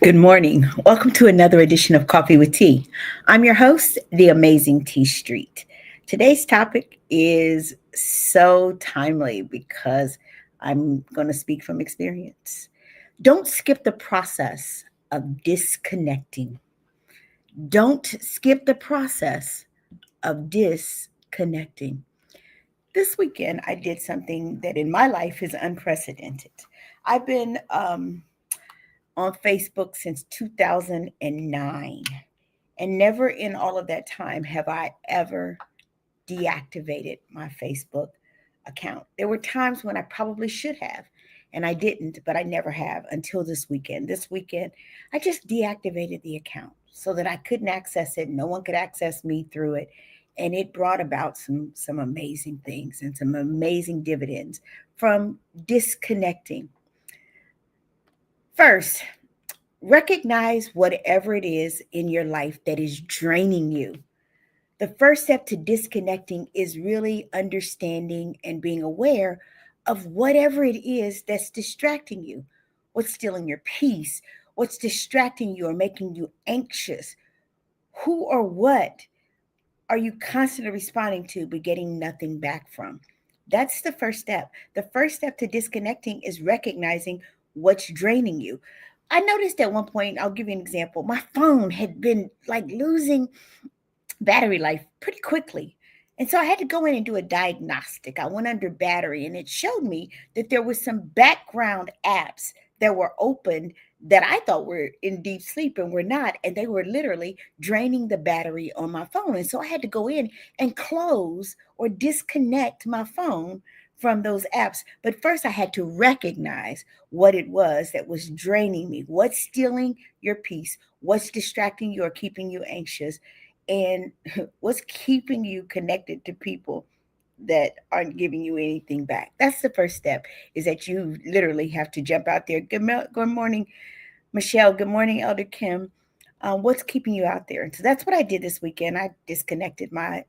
Good morning. Welcome to another edition of Coffee with Tea. I'm your host, the amazing T Street. Today's topic is so timely because I'm going to speak from experience. Don't skip the process of disconnecting. Don't skip the process of disconnecting. This weekend, I did something that in my life is unprecedented. I've been on Facebook since 2009. And never in all of that time have I ever deactivated my Facebook account. There were times when I probably should have, and I didn't, but I never have until this weekend. This weekend, I just deactivated the account so that I couldn't access it. No one could access me through it. And it brought about some amazing things and some amazing dividends from disconnecting. First, recognize whatever it is in your life that is draining you. The first step to disconnecting is really understanding and being aware of whatever it is that's distracting you. What's stealing your peace? What's distracting you or making you anxious? Who or what are you constantly responding to but getting nothing back from? That's the first step. The first step to disconnecting is recognizing what's draining you. I noticed at one point, I'll give you an example. My phone had been like losing battery life pretty quickly. And so I had to go in and do a diagnostic. I went under battery and it showed me that there was some background apps that were open that I thought were in deep sleep and were not. And they were literally draining the battery on my phone. And so I had to go in and close or disconnect my phone from those apps. But first, I had to recognize what it was that was draining me, what's stealing your peace, what's distracting you or keeping you anxious, and what's keeping you connected to people that aren't giving you anything back. That's the first step, is that you literally have to jump out there. Good morning, Michelle. Good morning, Elder Kim. What's keeping you out there? And so that's what I did this weekend. I disconnected my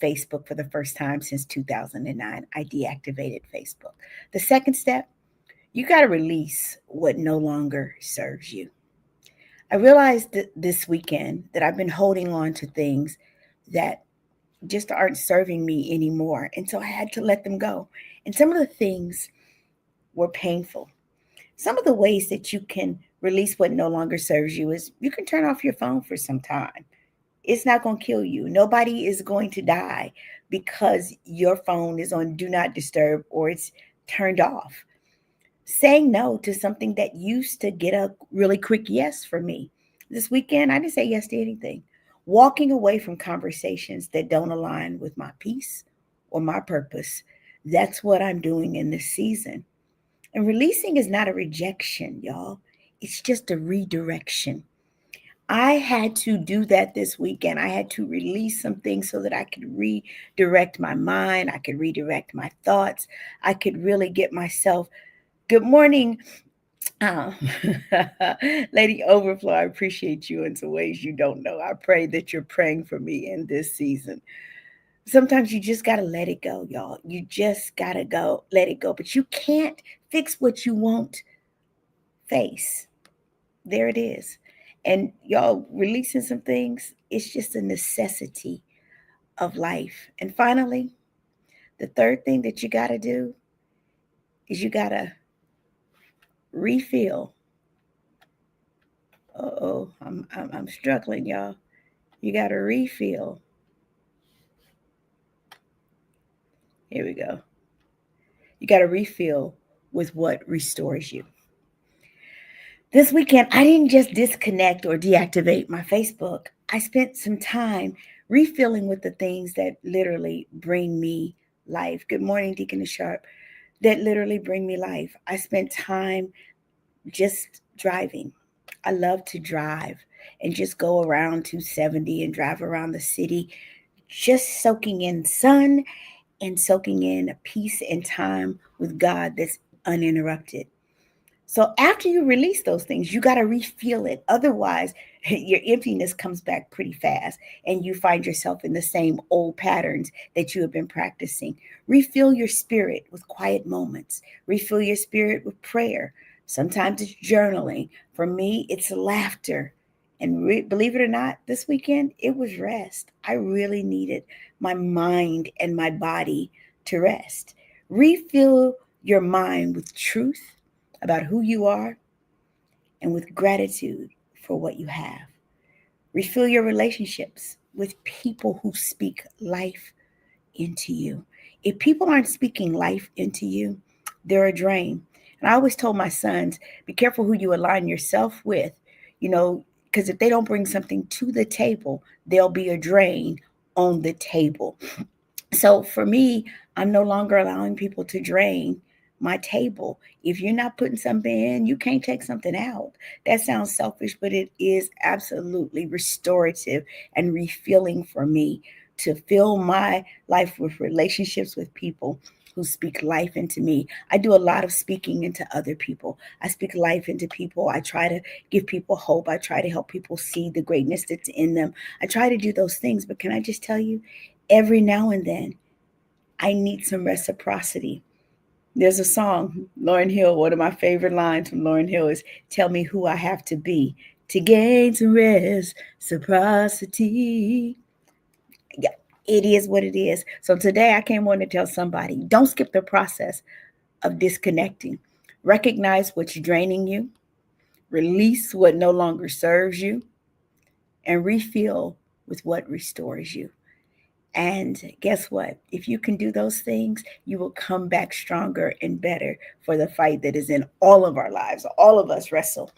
Facebook for the first time since 2009. I deactivated Facebook. The second step, you got to release what no longer serves you. I realized that this weekend that I've been holding on to things that just aren't serving me anymore. And so I had to let them go. And some of the things were painful. Some of the ways that you can release what no longer serves you is you can turn off your phone for some time. It's not going to kill you. Nobody is going to die because your phone is on do not disturb or it's turned off. Saying no to something that used to get a really quick yes for me. This weekend, I didn't say yes to anything. Walking away from conversations that don't align with my peace or my purpose. That's what I'm doing in this season. And releasing is not a rejection, y'all. It's just a redirection. I had to do that this weekend. I had to release some things so that I could redirect my mind. I could redirect my thoughts. I could really get myself. Good morning, uh, Lady Overflow. I appreciate you in some ways you don't know. I pray that you're praying for me in this season. Sometimes you just got to let it go, y'all. You just got to go, let it go. But you can't fix what you won't face. There it is. And y'all releasing some things, it's just a necessity of life. And finally, the third thing that you got to do is you got to refill. I'm struggling, y'all. You got to refill. Here we go. You got to refill with what restores you. This weekend, I didn't just disconnect or deactivate my Facebook. I spent some time refilling with the things that literally bring me life. Good morning, Deacon Sharp. That literally bring me life. I spent time just driving. I love to drive and just go around 270 and drive around the city, just soaking in sun and soaking in peace and time with God that's uninterrupted. So after you release those things, you got to refill it. Otherwise, your emptiness comes back pretty fast and you find yourself in the same old patterns that you have been practicing. Refill your spirit with quiet moments. Refill your spirit with prayer. Sometimes it's journaling. For me, it's laughter. And believe it or not, this weekend, it was rest. I really needed my mind and my body to rest. Refill your mind with truth about who you are and with gratitude for what you have. Refill your relationships with people who speak life into you. If people aren't speaking life into you, they're a drain. And I always told my sons, be careful who you align yourself with, you know, because if they don't bring something to the table, they'll be a drain on the table. So for me, I'm no longer allowing people to drain my table. If you're not putting something in, you can't take something out. That sounds selfish, but it is absolutely restorative and refilling for me to fill my life with relationships with people who speak life into me. I do a lot of speaking into other people. I speak life into people. I try to give people hope. I try to help people see the greatness that's in them. I try to do those things, but can I just tell you, every now and then, I need some reciprocity. There's a song, Lauryn Hill, one of my favorite lines from Lauryn Hill is, tell me who I have to be to gain some reciprocity. Yeah, it is what it is. So today I came on to tell somebody, don't skip the process of disconnecting. Recognize what's draining you, release what no longer serves you, and refill with what restores you. And guess what? If you can do those things, you will come back stronger and better for the fight that is in all of our lives. All of us wrestle,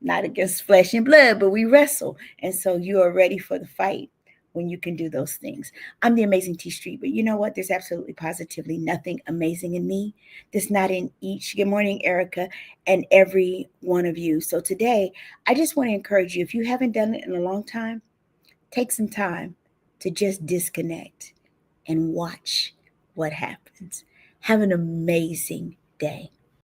not against flesh and blood, but we wrestle. And so you are ready for the fight when you can do those things. I'm the amazing T Street, but you know what? There's absolutely positively nothing amazing in me that's not in each. Good morning, Erica, and every one of you. So today, I just want to encourage you, if you haven't done it in a long time, take some time to just disconnect and watch what happens. Have an amazing day.